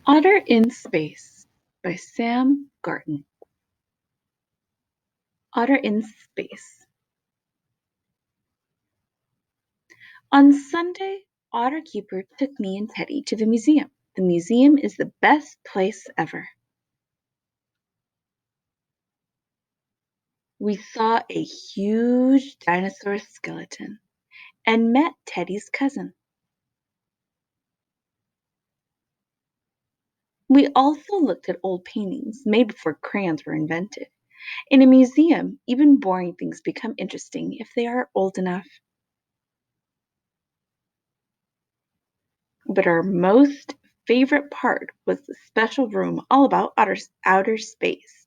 Otter in Space by Sam Garton. Otter in Space. On Sunday, Otter Keeper took me and Teddy to the museum. The museum is the best place ever. We saw a huge dinosaur skeleton and met Teddy's cousin. We also looked at old paintings made before crayons were invented. In a museum, even boring things become interesting if they are old enough. But our most favorite part was the special room all about outer space.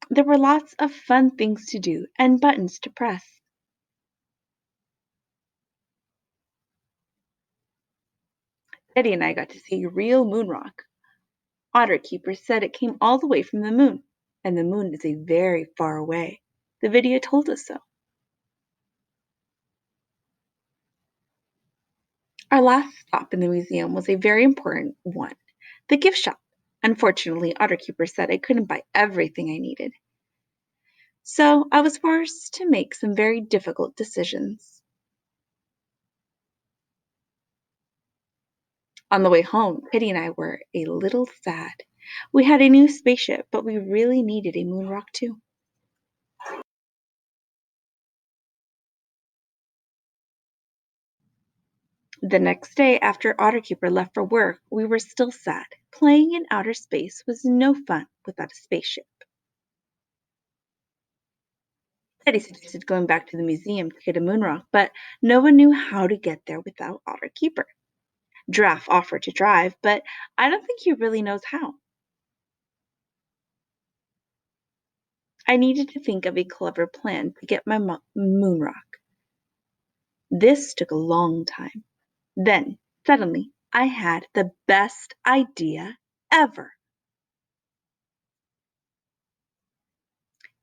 There were lots of fun things to do and buttons to press. Eddie and I got to see real moon rock. Otter Keeper said it came all the way from the moon, and the moon is a very far away. The video told us so. Our last stop in the museum was a very important one, the gift shop. Unfortunately, Otter Keeper said I couldn't buy everything I needed. So I was forced to make some very difficult decisions. On the way home, Kitty and I were a little sad. We had a new spaceship, but we really needed a moon rock too. The next day, after Otterkeeper left for work, we were still sad. Playing in outer space was no fun without a spaceship. Teddy suggested going back to the museum to get a moon rock, but no one knew how to get there without Otterkeeper. Giraffe offered to drive, but I don't think he really knows how. I needed to think of a clever plan to get my moon rock. This took a long time. Then, suddenly, I had the best idea ever.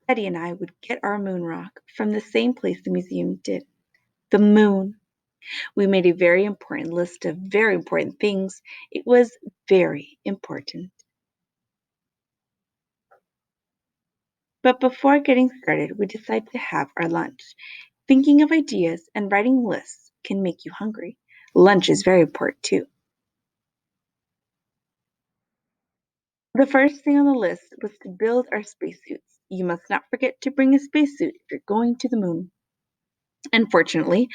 Teddy and I would get our moon rock from the same place the museum did, the moon. We made a very important list of very important things. It was very important. But before getting started, we decided to have our lunch. Thinking of ideas and writing lists can make you hungry. Lunch is very important too. The first thing on the list was to build our spacesuits. You must not forget to bring a spacesuit if you're going to the moon. Unfortunately,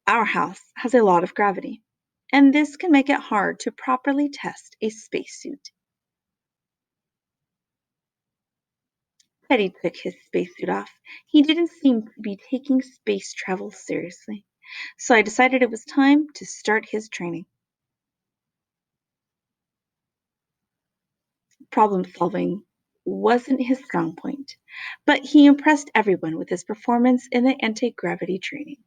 our house has a lot of gravity, and this can make it hard to properly test a spacesuit. Teddy took his spacesuit off. He didn't seem to be taking space travel seriously, so I decided it was time to start his training. Problem solving wasn't his strong point, but he impressed everyone with his performance in the anti-gravity training.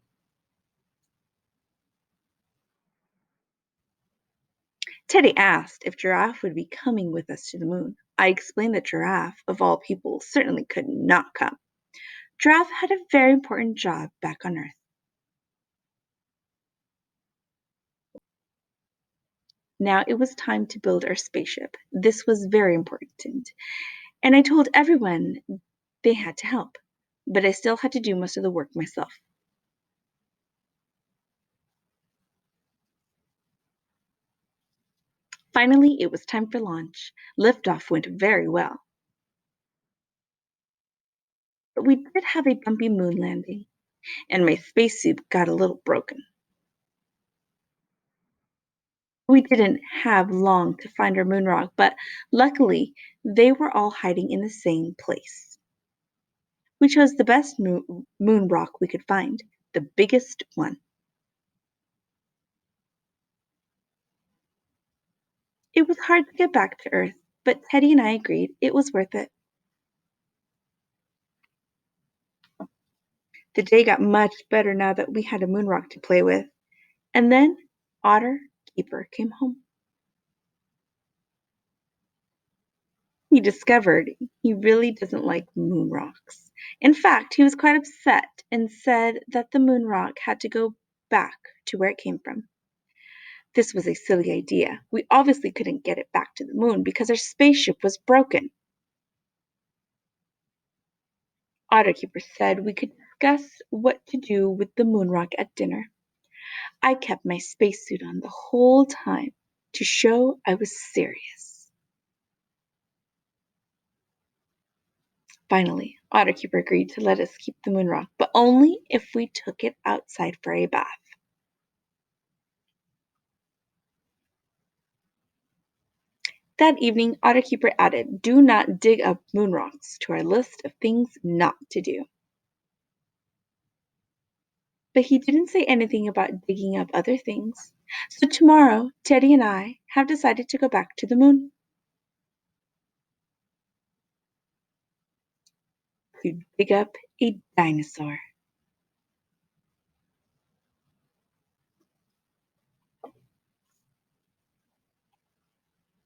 Teddy asked if Giraffe would be coming with us to the moon. I explained that Giraffe, of all people, certainly could not come. Giraffe had a very important job back on Earth. Now it was time to build our spaceship. This was very important, and I told everyone they had to help, but I still had to do most of the work myself. Finally, it was time for launch. Liftoff went very well, but we did have a bumpy moon landing, and my spacesuit got a little broken. We didn't have long to find our moon rock, but luckily they were all hiding in the same place. We chose the best moon rock we could find, the biggest one. It was hard to get back to Earth, but Teddy and I agreed it was worth it. The day got much better now that we had a moon rock to play with. And then Otter Keeper came home. He discovered he really doesn't like moon rocks. In fact, he was quite upset and said that the moon rock had to go back to where it came from. This was a silly idea. We obviously couldn't get it back to the moon because our spaceship was broken. Otterkeeper said we could discuss what to do with the moon rock at dinner. I kept my spacesuit on the whole time to show I was serious. Finally, Otterkeeper agreed to let us keep the moon rock, but only if we took it outside for a bath. That evening, Otterkeeper added, "Do not dig up moon rocks" to our list of things not to do. But he didn't say anything about digging up other things. So tomorrow, Teddy and I have decided to go back to the moon to dig up a dinosaur.